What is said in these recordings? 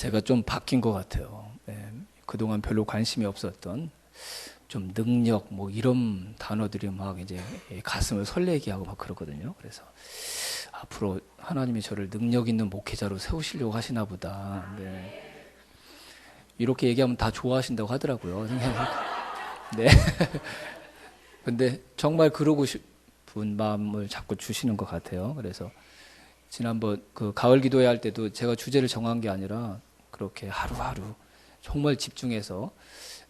제가 좀 바뀐 것 같아요. 그동안 별로 관심이 없었던 좀 능력 뭐 이런 단어들이 막 이제 가슴을 설레게 하고 막 그러거든요. 그래서 앞으로 하나님이 저를 능력 있는 목회자로 세우시려고 하시나 보다. 이렇게 얘기하면 다 좋아하신다고 하더라고요. 네. 근데 정말 그러고 싶은 마음을 자꾸 주시는 것 같아요. 그래서 지난번 그 가을 기도회 할 때도 제가 주제를 정한 게 아니라 그렇게 하루하루 정말 집중해서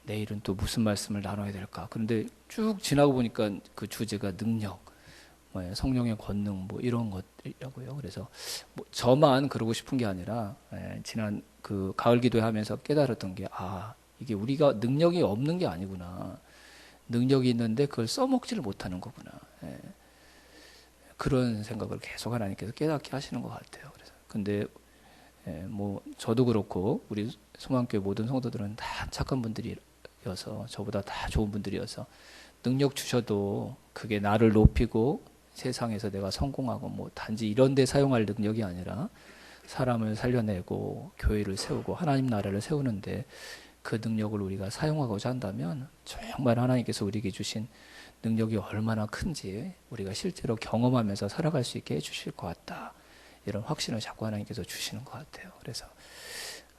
내일은 또 무슨 말씀을 나눠야 될까. 그런데 쭉 지나고 보니까 그 주제가 능력, 성령의 권능 뭐 이런 것이라고요. 그래서 뭐 저만 그러고 싶은 게 아니라 지난 그 가을 기도회 하면서 깨달았던 게 이게 우리가 능력이 없는 게 아니구나. 능력이 있는데 그걸 써먹지를 못하는 거구나. 그런 생각을 계속 하나님께서 깨닫게 하시는 것 같아요. 그래서 근데 뭐 저도 그렇고 우리 소망교회 모든 성도들은 다 착한 분들이어서 저보다 다 좋은 분들이어서 능력 주셔도 그게 나를 높이고 세상에서 내가 성공하고 뭐 단지 이런 데 사용할 능력이 아니라 사람을 살려내고 교회를 세우고 하나님 나라를 세우는데 그 능력을 우리가 사용하고자 한다면 정말 하나님께서 우리에게 주신 능력이 얼마나 큰지 우리가 실제로 경험하면서 살아갈 수 있게 해주실 것 같다. 이런 확신을 자꾸 하나님께서 주시는 것 같아요. 그래서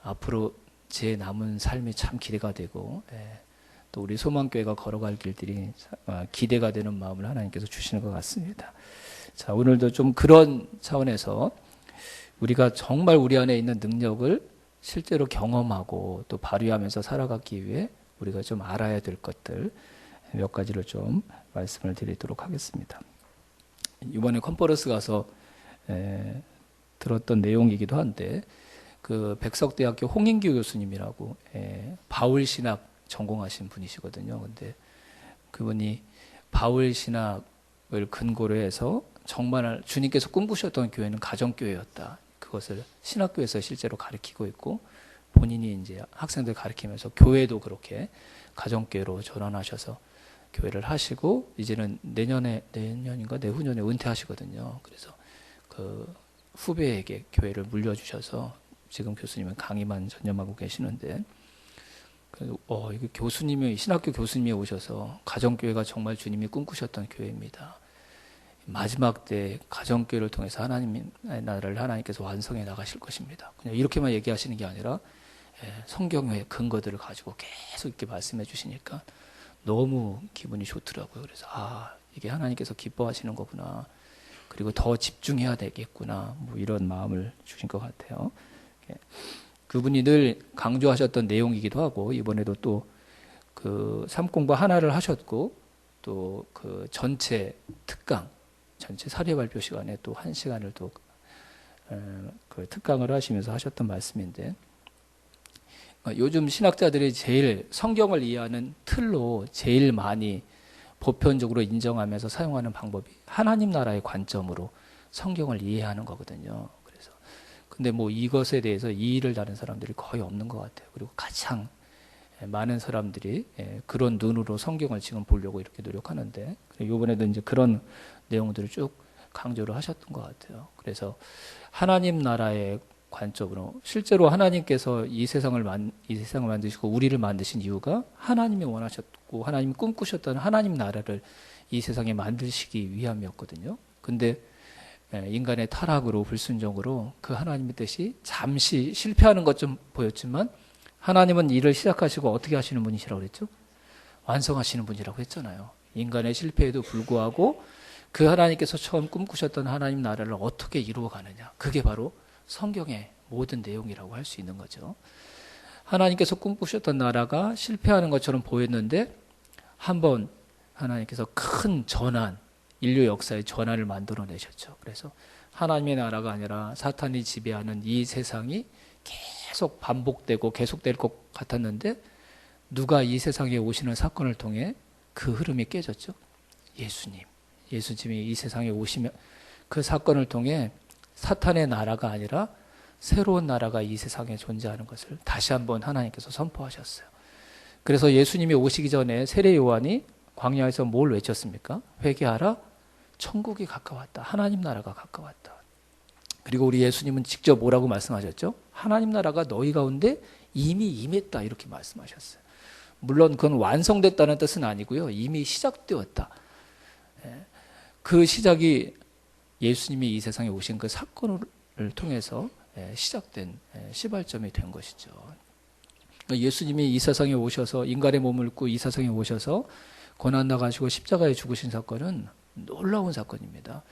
앞으로 제 남은 삶이 참 기대가 되고 또 우리 소망교회가 걸어갈 길들이 기대가 되는 마음을 하나님께서 주시는 것 같습니다. 자, 오늘도 좀 그런 차원에서 우리가 정말 우리 안에 있는 능력을 실제로 경험하고 또 발휘하면서 살아가기 위해 우리가 좀 알아야 될 것들 몇 가지를 좀 말씀을 드리도록 하겠습니다. 이번에 컨퍼런스 가서 들었던 내용이기도 한데 그 백석대학교 홍인규 교수님이라고 바울 신학 전공하신 분이시거든요. 근데 그분이 바울 신학을 근거로 해서 정말 주님께서 꿈꾸셨던 교회는 가정교회였다. 그것을 신학교에서 실제로 가르치고 있고 본인이 이제 학생들 가르치면서 교회도 그렇게 가정교회로 전환하셔서 교회를 하시고 이제는 내년인가 내후년에 은퇴하시거든요. 그래서 그 후배에게 교회를 물려주셔서 지금 교수님은 강의만 전념하고 계시는데 이게 교수님이 신학교 교수님이 오셔서 가정교회가 정말 주님이 꿈꾸셨던 교회입니다. 마지막 때 가정교회를 통해서 하나님의 나라를 하나님께서 완성해 나가실 것입니다. 그냥 이렇게만 얘기하시는 게 아니라 성경의 근거들을 가지고 계속 이렇게 말씀해 주시니까 너무 기분이 좋더라고요. 그래서 이게 하나님께서 기뻐하시는 거구나. 그리고 더 집중해야 되겠구나. 뭐 이런 마음을 주신 것 같아요. 그분이 늘 강조하셨던 내용이기도 하고 이번에도 또 그 삶공부 하나를 하셨고 또 그 전체 사례 발표 시간에 또 1시간을 또 그 특강을 하시면서 하셨던 말씀인데 요즘 신학자들이 제일 성경을 이해하는 틀로 제일 많이 보편적으로 인정하면서 사용하는 방법이 하나님 나라의 관점으로 성경을 이해하는 거거든요. 그래서 근데 뭐 이것에 대해서 이의를 다른 사람들이 거의 없는 것 같아요. 그리고 가장 많은 사람들이 그런 눈으로 성경을 지금 보려고 이렇게 노력하는데 이번에도 이제 그런 내용들을 쭉 강조를 하셨던 것 같아요. 그래서 하나님 나라의 관점으로 실제로 하나님께서 이 세상을 만드시고 우리를 만드신 이유가 하나님이 원하셨고 하나님이 꿈꾸셨던 하나님 나라를 이 세상에 만드시기 위함이었거든요. 근데 인간의 타락으로 불순종으로 그 하나님의 뜻이 잠시 실패하는 것 좀 보였지만 하나님은 일을 시작하시고 어떻게 하시는 분이시라고 그랬죠? 완성하시는 분이라고 했잖아요. 인간의 실패에도 불구하고 그 하나님께서 처음 꿈꾸셨던 하나님 나라를 어떻게 이루어가느냐. 그게 바로 성경의 모든 내용이라고 할 수 있는 거죠. 하나님께서 꿈꾸셨던 나라가 실패하는 것처럼 보였는데 한번 하나님께서 큰 전환, 인류 역사의 전환을 만들어내셨죠. 그래서 하나님의 나라가 아니라 사탄이 지배하는 이 세상이 계속 반복되고 계속될 것 같았는데 누가 이 세상에 오시는 사건을 통해 그 흐름이 깨졌죠? 예수님이 이 세상에 오시면 그 사건을 통해 사탄의 나라가 아니라 새로운 나라가 이 세상에 존재하는 것을 다시 한번 하나님께서 선포하셨어요. 그래서 예수님이 오시기 전에 세례 요한이 광야에서 뭘 외쳤습니까? 회개하라, 천국이 가까웠다. 하나님 나라가 가까웠다. 그리고 우리 예수님은 직접 뭐라고 말씀하셨죠? 하나님 나라가 너희 가운데 이미 임했다 이렇게 말씀하셨어요. 물론 그건 완성됐다는 뜻은 아니고요. 이미 시작되었다. 그 시작이 예수님이 이 세상에 오신 그 사건을 통해서 시작된 시발점이 된 것이죠. 예수님이 이 세상에 오셔서 인간의 몸을 입고 이 세상에 오셔서 고난 나가시고 십자가에 죽으신 사건은 놀라운 사건입니다.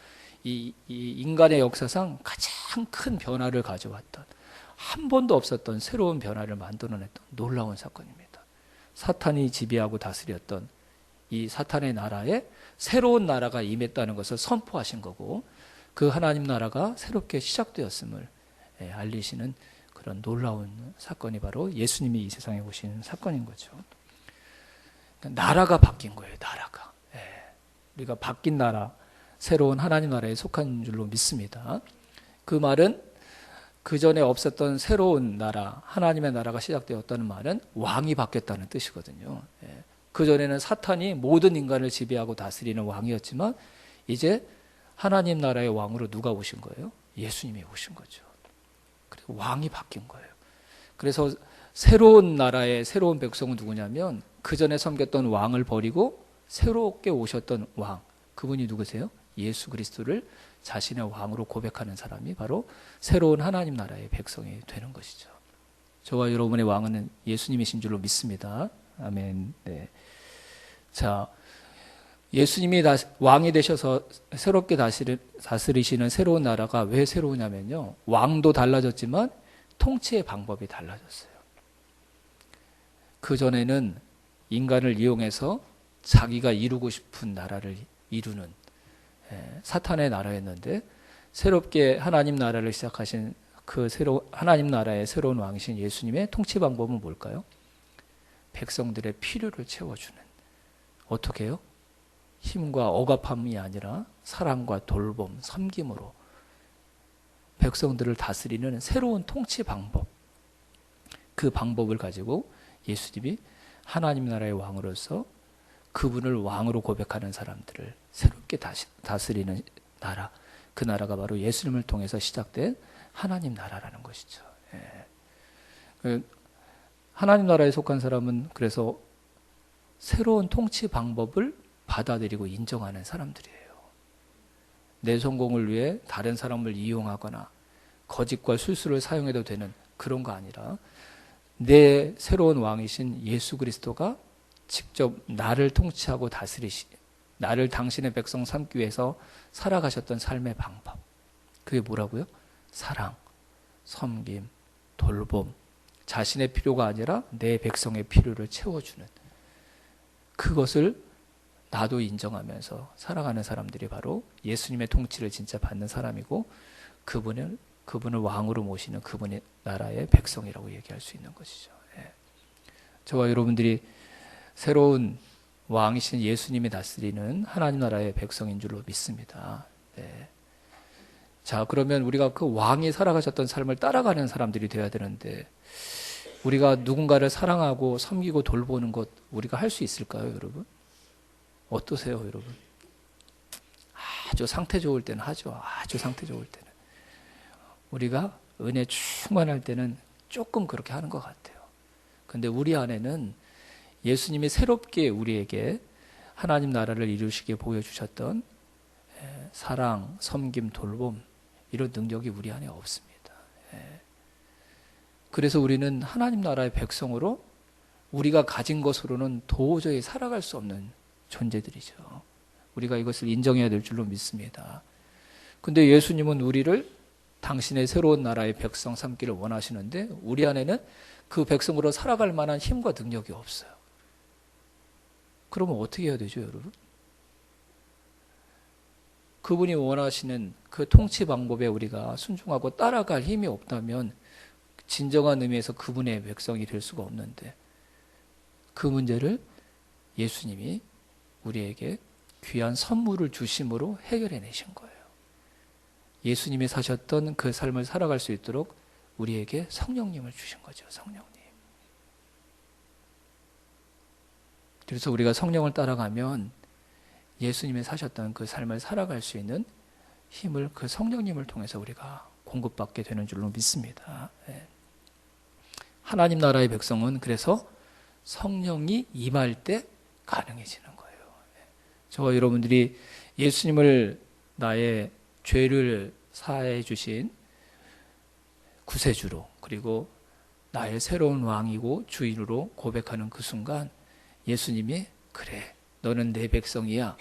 이 인간의 역사상 가장 큰 변화를 가져왔던, 한 번도 없었던 새로운 변화를 만들어냈던 놀라운 사건입니다. 사탄이 지배하고 다스렸던 이 사탄의 나라에 새로운 나라가 임했다는 것을 선포하신 거고, 그 하나님 나라가 새롭게 시작되었음을 알리시는 그런 놀라운 사건이 바로 예수님이 이 세상에 오신 사건인 거죠. 나라가 바뀐 거예요. 나라가. 우리가 바뀐 나라, 새로운 하나님 나라에 속한 줄로 믿습니다. 그 말은 그 전에 없었던 새로운 나라, 하나님의 나라가 시작되었다는 말은 왕이 바뀌었다는 뜻이거든요. 그 전에는 사탄이 모든 인간을 지배하고 다스리는 왕이었지만 이제 하나님 나라의 왕으로 누가 오신 거예요? 예수님이 오신 거죠. 그리고 왕이 바뀐 거예요. 그래서 새로운 나라의 새로운 백성은 누구냐면 그 전에 섬겼던 왕을 버리고 새롭게 오셨던 왕, 그분이 누구세요? 예수 그리스도를 자신의 왕으로 고백하는 사람이 바로 새로운 하나님 나라의 백성이 되는 것이죠. 저와 여러분의 왕은 예수님이신 줄로 믿습니다. 아멘. 네. 자, 예수님이 왕이 되셔서 새롭게 다스리시는 새로운 나라가 왜 새로우냐면요, 왕도 달라졌지만 통치의 방법이 달라졌어요. 그 전에는 인간을 이용해서 자기가 이루고 싶은 나라를 이루는 사탄의 나라였는데, 새롭게 하나님 나라를 시작하신 그 하나님 나라의 새로운 왕이신 예수님의 통치 방법은 뭘까요? 백성들의 필요를 채워주는. 어떻게 해요? 힘과 억압함이 아니라 사랑과 돌봄, 섬김으로 백성들을 다스리는 새로운 통치 방법, 그 방법을 가지고 예수님이 하나님 나라의 왕으로서 그분을 왕으로 고백하는 사람들을 새롭게 다스리는 나라, 그 나라가 바로 예수님을 통해서 시작된 하나님 나라라는 것이죠. 하나님 나라에 속한 사람은 그래서 새로운 통치 방법을 받아들이고 인정하는 사람들이에요. 내 성공을 위해 다른 사람을 이용하거나 거짓과 술수를 사용해도 되는 그런 거 아니라, 내 새로운 왕이신 예수 그리스도가 직접 나를 통치하고 나를 당신의 백성 삼기 위해서 살아가셨던 삶의 방법, 그게 뭐라고요? 사랑, 섬김, 돌봄, 자신의 필요가 아니라 내 백성의 필요를 채워주는, 그것을 나도 인정하면서 살아가는 사람들이 바로 예수님의 통치를 진짜 받는 사람이고, 그분을 왕으로 모시는 그분의 나라의 백성이라고 얘기할 수 있는 것이죠. 저와 여러분들이 새로운 왕이신 예수님이 다스리는 하나님 나라의 백성인 줄로 믿습니다. 자, 그러면 우리가 그 왕이 살아가셨던 삶을 따라가는 사람들이 되어야 되는데, 우리가 누군가를 사랑하고 섬기고 돌보는 것 우리가 할 수 있을까요, 여러분? 어떠세요, 여러분? 아주 상태 좋을 때는 하죠. 아주 상태 좋을 때는. 우리가 은혜 충만할 때는 조금 그렇게 하는 것 같아요. 근데 우리 안에는 예수님이 새롭게 우리에게 하나님 나라를 이루시게 보여주셨던 사랑, 섬김, 돌봄, 이런 능력이 우리 안에 없습니다. 그래서 우리는 하나님 나라의 백성으로 우리가 가진 것으로는 도저히 살아갈 수 없는 존재들이죠. 우리가 이것을 인정해야 될 줄로 믿습니다. 근데 예수님은 우리를 당신의 새로운 나라의 백성 삼기를 원하시는데, 우리 안에는 그 백성으로 살아갈 만한 힘과 능력이 없어요. 그러면 어떻게 해야 되죠, 여러분? 그분이 원하시는 그 통치 방법에 우리가 순종하고 따라갈 힘이 없다면 진정한 의미에서 그분의 백성이 될 수가 없는데, 그 문제를 예수님이 우리에게 귀한 선물을 주심으로 해결해 내신 거예요. 예수님이 사셨던 그 삶을 살아갈 수 있도록 우리에게 성령님을 주신 거죠. 성령님. 그래서 우리가 성령을 따라가면 예수님이 사셨던 그 삶을 살아갈 수 있는 힘을 그 성령님을 통해서 우리가 공급받게 되는 줄로 믿습니다. 하나님 나라의 백성은 그래서 성령이 임할 때 가능해지는 거예요. 저와 여러분들이 예수님을 나의 죄를 사해 주신 구세주로, 그리고 나의 새로운 왕이고 주인으로 고백하는 그 순간 예수님이 그래, 너는 내 백성이야.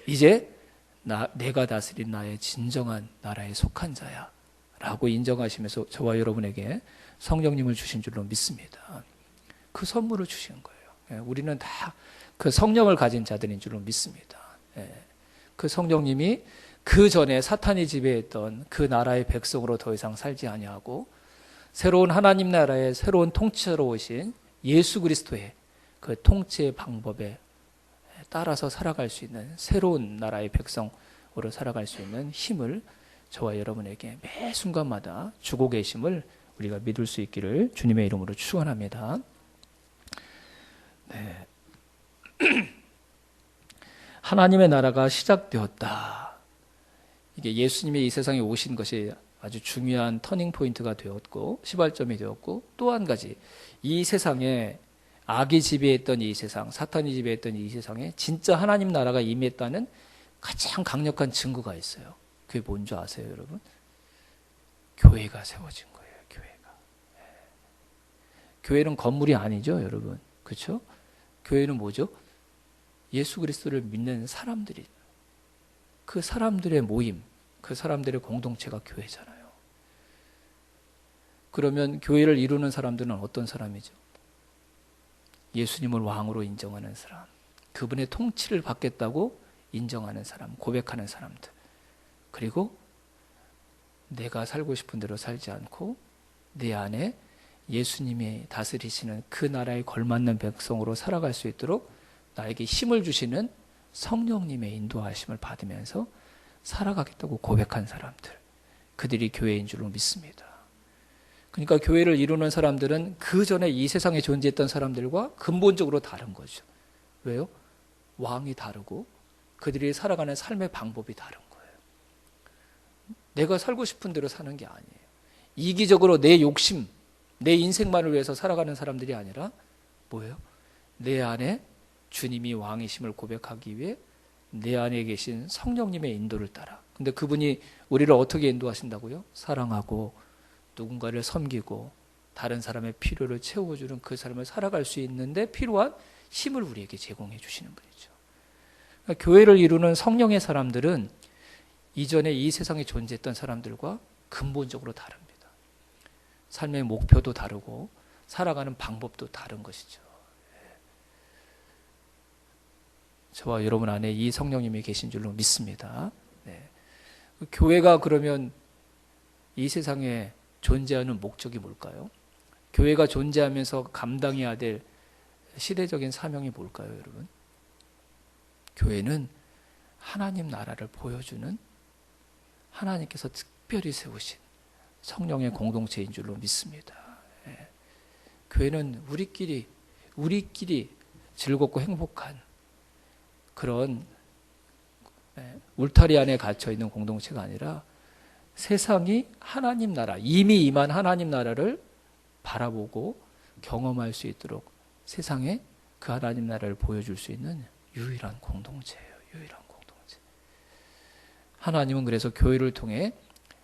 이제 내가 다스린 나의 진정한 나라에 속한 자야 라고 인정하시면서 저와 여러분에게 성령님을 주신 줄로 믿습니다. 그 선물을 주신 거예요. 우리는 다 그 성령을 가진 자들인 줄로 믿습니다. 그 성령님이 그 전에 사탄이 지배했던 그 나라의 백성으로 더 이상 살지 아니하고 새로운 하나님 나라의 새로운 통치자로 오신 예수 그리스도의 그 통치의 방법에 따라서 살아갈 수 있는 새로운 나라의 백성으로 살아갈 수 있는 힘을 저와 여러분에게 매 순간마다 주고 계심을 우리가 믿을 수 있기를 주님의 이름으로 축원합니다. 네. 하나님의 나라가 시작되었다. 이게 예수님이 이 세상에 오신 것이 아주 중요한 터닝 포인트가 되었고 시발점이 되었고, 또 한 가지 이 세상에 악이 지배했던 이 세상, 사탄이 지배했던 이 세상에 진짜 하나님 나라가 임했다는 가장 강력한 증거가 있어요. 그게 뭔지 아세요, 여러분? 교회가 세워진 거예요. 교회가. 교회는 건물이 아니죠, 여러분. 그렇죠? 교회는 뭐죠? 예수 그리스도를 믿는 사람들이, 그 사람들의 모임, 그 사람들의 공동체가 교회잖아요. 그러면 교회를 이루는 사람들은 어떤 사람이죠? 예수님을 왕으로 인정하는 사람, 그분의 통치를 받겠다고 인정하는 사람, 고백하는 사람들, 그리고 내가 살고 싶은 대로 살지 않고 내 안에 예수님이 다스리시는 그 나라에 걸맞는 백성으로 살아갈 수 있도록 나에게 힘을 주시는 성령님의 인도하심을 받으면서 살아가겠다고 고백한 사람들, 그들이 교회인 줄로 믿습니다. 그러니까 교회를 이루는 사람들은 그 전에 이 세상에 존재했던 사람들과 근본적으로 다른 거죠. 왜요? 왕이 다르고 그들이 살아가는 삶의 방법이 다른 거예요. 내가 살고 싶은 대로 사는 게 아니에요. 이기적으로 내 욕심, 내 인생만을 위해서 살아가는 사람들이 아니라 뭐예요? 내 안에 주님이 왕이심을 고백하기 위해 내 안에 계신 성령님의 인도를 따라. 근데 그분이 우리를 어떻게 인도하신다고요? 사랑하고 누군가를 섬기고 다른 사람의 필요를 채워주는 그 삶을 살아갈 수 있는데 필요한 힘을 우리에게 제공해 주시는 분이죠. 그러니까 교회를 이루는 성령의 사람들은 이전에 이 세상에 존재했던 사람들과 근본적으로 다릅니다. 삶의 목표도 다르고 살아가는 방법도 다른 것이죠. 저와 여러분 안에 이 성령님이 계신 줄로 믿습니다. 네. 교회가 그러면 이 세상에 존재하는 목적이 뭘까요? 교회가 존재하면서 감당해야 될 시대적인 사명이 뭘까요, 여러분? 교회는 하나님 나라를 보여주는 하나님께서 특별히 세우신 성령의 공동체인 줄로 믿습니다. 예. 교회는 우리끼리 즐겁고 행복한 그런 울타리 안에 갇혀 있는 공동체가 아니라 세상이 하나님 나라, 이미 임한 하나님 나라를 바라보고 경험할 수 있도록 세상에 그 하나님 나라를 보여줄 수 있는 유일한 공동체예요. 유일한 공동체. 하나님은 그래서 교회를 통해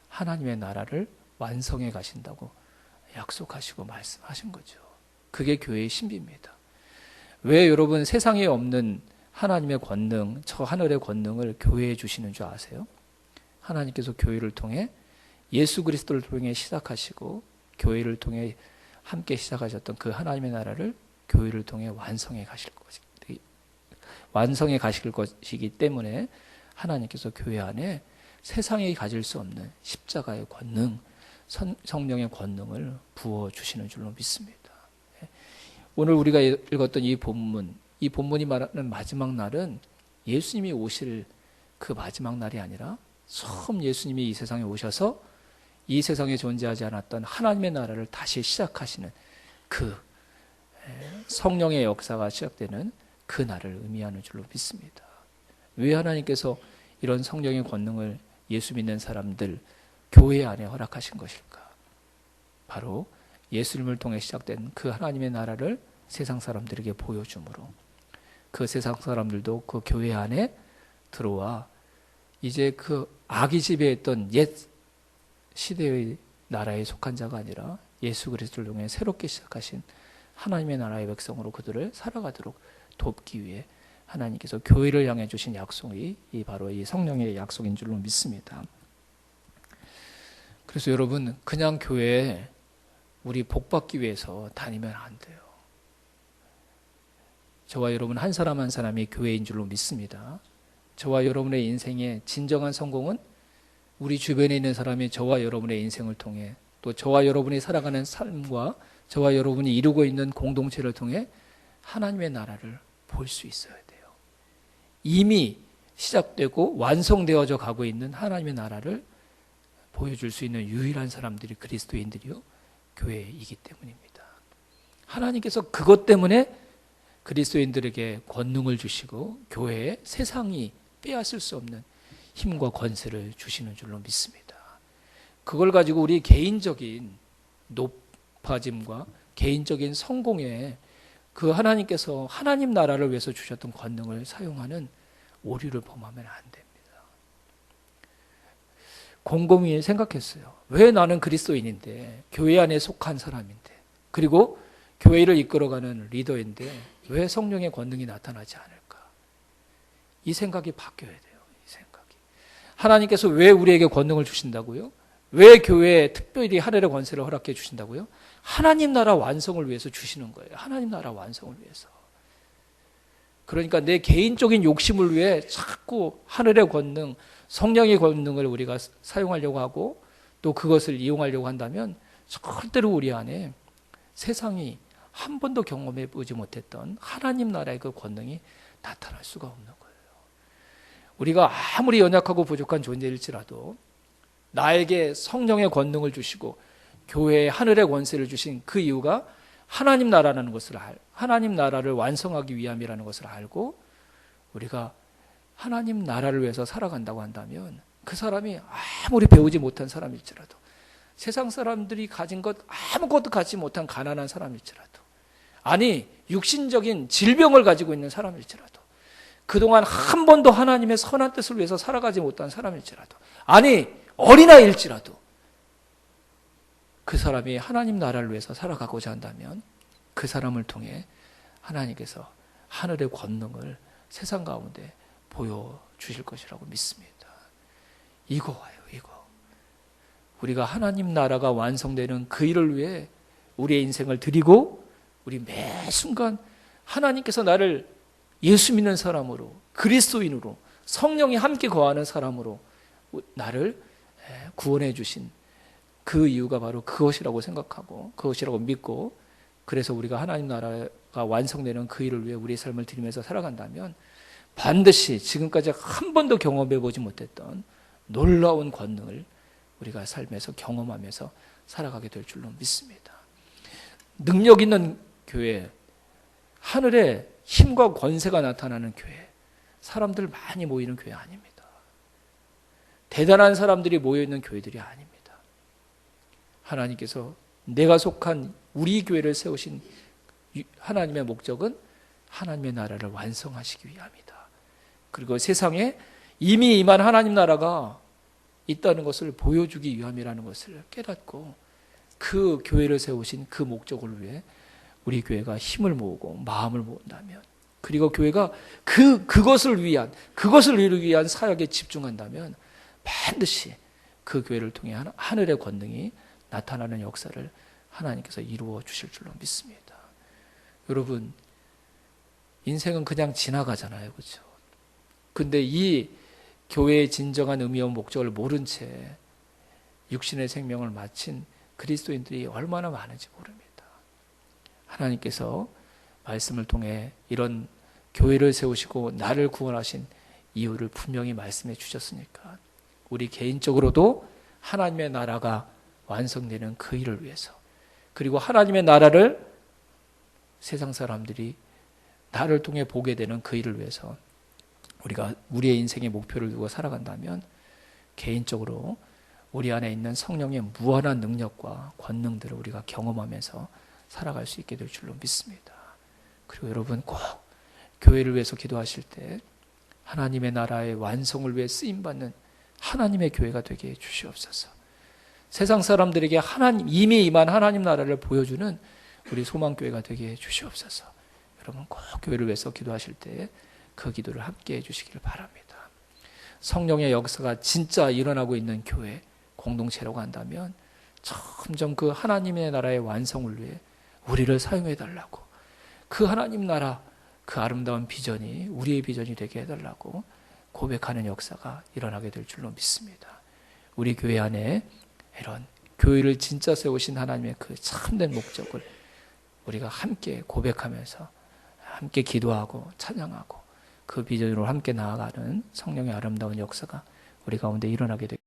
하나님의 나라를 완성해 가신다고 약속하시고 말씀하신 거죠. 그게 교회의 신비입니다. 왜 여러분 세상에 없는 하나님의 권능, 저 하늘의 권능을 교회에 주시는 줄 아세요? 하나님께서 교회를 통해 예수 그리스도를 통해 시작하시고 교회를 통해 함께 시작하셨던 그 하나님의 나라를 교회를 통해 완성해 가실 것이기 때문에 하나님께서 교회 안에 세상에 가질 수 없는 십자가의 권능, 성령의 권능을 부어주시는 줄로 믿습니다. 오늘 우리가 읽었던 이 본문이 말하는 마지막 날은 예수님이 오실 그 마지막 날이 아니라 처음 예수님이 이 세상에 오셔서 이 세상에 존재하지 않았던 하나님의 나라를 다시 시작하시는 그 성령의 역사가 시작되는 그 날을 의미하는 줄로 믿습니다. 왜 하나님께서 이런 성령의 권능을 예수 믿는 사람들, 교회 안에 허락하신 것일까? 바로 예수님을 통해 시작된 그 하나님의 나라를 세상 사람들에게 보여줌으로 그 세상 사람들도 그 교회 안에 들어와 이제 그 악이 지배했던 옛 시대의 나라에 속한 자가 아니라 예수 그리스도를 통해 새롭게 시작하신 하나님의 나라의 백성으로 그들을 살아가도록 돕기 위해 하나님께서 교회를 향해 주신 약속이 바로 이 성령의 약속인 줄로 믿습니다. 그래서 여러분, 그냥 교회에 우리 복받기 위해서 다니면 안 돼요. 저와 여러분 한 사람 한 사람이 교회인 줄로 믿습니다. 저와 여러분의 인생의 진정한 성공은 우리 주변에 있는 사람이 저와 여러분의 인생을 통해 또 저와 여러분이 살아가는 삶과 저와 여러분이 이루고 있는 공동체를 통해 하나님의 나라를 볼 수 있어야 돼요. 이미 시작되고 완성되어져 가고 있는 하나님의 나라를 보여줄 수 있는 유일한 사람들이 그리스도인들이요, 교회이기 때문입니다. 하나님께서 그것 때문에 그리스도인들에게 권능을 주시고 교회에 세상이 빼앗을 수 없는 힘과 권세를 주시는 줄로 믿습니다. 그걸 가지고 우리 개인적인 높아짐과 개인적인 성공에 그 하나님께서 하나님 나라를 위해서 주셨던 권능을 사용하는 오류를 범하면 안 됩니다. 곰곰이 생각했어요. 왜 나는 그리스도인인데, 교회 안에 속한 사람인데, 그리고 교회를 이끌어가는 리더인데 왜 성령의 권능이 나타나지 않을까? 이 생각이 바뀌어야 돼요. 이 생각이. 하나님께서 왜 우리에게 권능을 주신다고요? 왜 교회에 특별히 하늘의 권세를 허락해 주신다고요? 하나님 나라 완성을 위해서 주시는 거예요. 하나님 나라 완성을 위해서. 그러니까 내 개인적인 욕심을 위해 자꾸 하늘의 권능, 성령의 권능을 우리가 사용하려고 하고 또 그것을 이용하려고 한다면 절대로 우리 안에 세상이 한 번도 경험해 보지 못했던 하나님 나라의 그 권능이 나타날 수가 없는 거예요. 우리가 아무리 연약하고 부족한 존재일지라도 나에게 성령의 권능을 주시고 교회에 하늘의 권세를 주신 그 이유가 하나님 나라라는 것을 하나님 나라를 완성하기 위함이라는 것을 알고 우리가 하나님 나라를 위해서 살아간다고 한다면 그 사람이 아무리 배우지 못한 사람일지라도 세상 사람들이 가진 것 아무것도 갖지 못한 가난한 사람일지라도 아니 육신적인 질병을 가지고 있는 사람일지라도 그동안 한 번도 하나님의 선한 뜻을 위해서 살아가지 못한 사람일지라도 아니 어린아이일지라도 그 사람이 하나님 나라를 위해서 살아가고자 한다면 그 사람을 통해 하나님께서 하늘의 권능을 세상 가운데 보여주실 것이라고 믿습니다. 이거예요, 이거. 우리가 하나님 나라가 완성되는 그 일을 위해 우리의 인생을 드리고 우리 매 순간 하나님께서 나를 예수 믿는 사람으로 그리스도인으로 성령이 함께 거하는 사람으로 나를 구원해 주신 그 이유가 바로 그것이라고 생각하고 그것이라고 믿고 그래서 우리가 하나님 나라가 완성되는 그 일을 위해 우리의 삶을 드리면서 살아간다면 반드시 지금까지 한 번도 경험해 보지 못했던 놀라운 권능을 우리가 삶에서 경험하면서 살아가게 될 줄로 믿습니다. 능력 있는 교회, 하늘의 힘과 권세가 나타나는 교회, 사람들 많이 모이는 교회 아닙니다. 대단한 사람들이 모여있는 교회들이 아닙니다. 하나님께서 내가 속한 우리 교회를 세우신 하나님의 목적은 하나님의 나라를 완성하시기 위함이다. 그리고 세상에 이미 임한 하나님 나라가 있다는 것을 보여주기 위함이라는 것을 깨닫고 그 교회를 세우신 그 목적을 위해 우리 교회가 힘을 모으고 마음을 모은다면 그리고 교회가 그것을 이루기 위한 사역에 집중한다면 반드시 그 교회를 통해 하늘의 권능이 나타나는 역사를 하나님께서 이루어 주실 줄로 믿습니다. 여러분, 인생은 그냥 지나가잖아요. 그렇죠? 근데 이 교회의 진정한 의미와 목적을 모른 채 육신의 생명을 마친 그리스도인들이 얼마나 많은지 모릅니다. 하나님께서 말씀을 통해 이런 교회를 세우시고 나를 구원하신 이유를 분명히 말씀해 주셨으니까 우리 개인적으로도 하나님의 나라가 완성되는 그 일을 위해서 그리고 하나님의 나라를 세상 사람들이 나를 통해 보게 되는 그 일을 위해서 우리가 우리의 인생의 목표를 두고 살아간다면 개인적으로 우리 안에 있는 성령의 무한한 능력과 권능들을 우리가 경험하면서 살아갈 수 있게 될 줄로 믿습니다. 그리고 여러분 꼭 교회를 위해서 기도하실 때 하나님의 나라의 완성을 위해 쓰임받는 하나님의 교회가 되게 해 주시옵소서. 세상 사람들에게 하나님, 이미 임한 하나님 나라를 보여주는 우리 소망교회가 되게 해 주시옵소서. 여러분 꼭 교회를 위해서 기도하실 때 그 기도를 함께 해 주시기를 바랍니다. 성령의 역사가 진짜 일어나고 있는 교회, 공동체라고 한다면 점점 그 하나님의 나라의 완성을 위해 우리를 사용해 달라고, 그 하나님 나라, 그 아름다운 비전이 우리의 비전이 되게 해달라고 고백하는 역사가 일어나게 될 줄로 믿습니다. 우리 교회 안에 이런 교회를 진짜 세우신 하나님의 그 참된 목적을 우리가 함께 고백하면서 함께 기도하고 찬양하고 그 비전으로 함께 나아가는 성령의 아름다운 역사가 우리 가운데 일어나게 되겠습니다.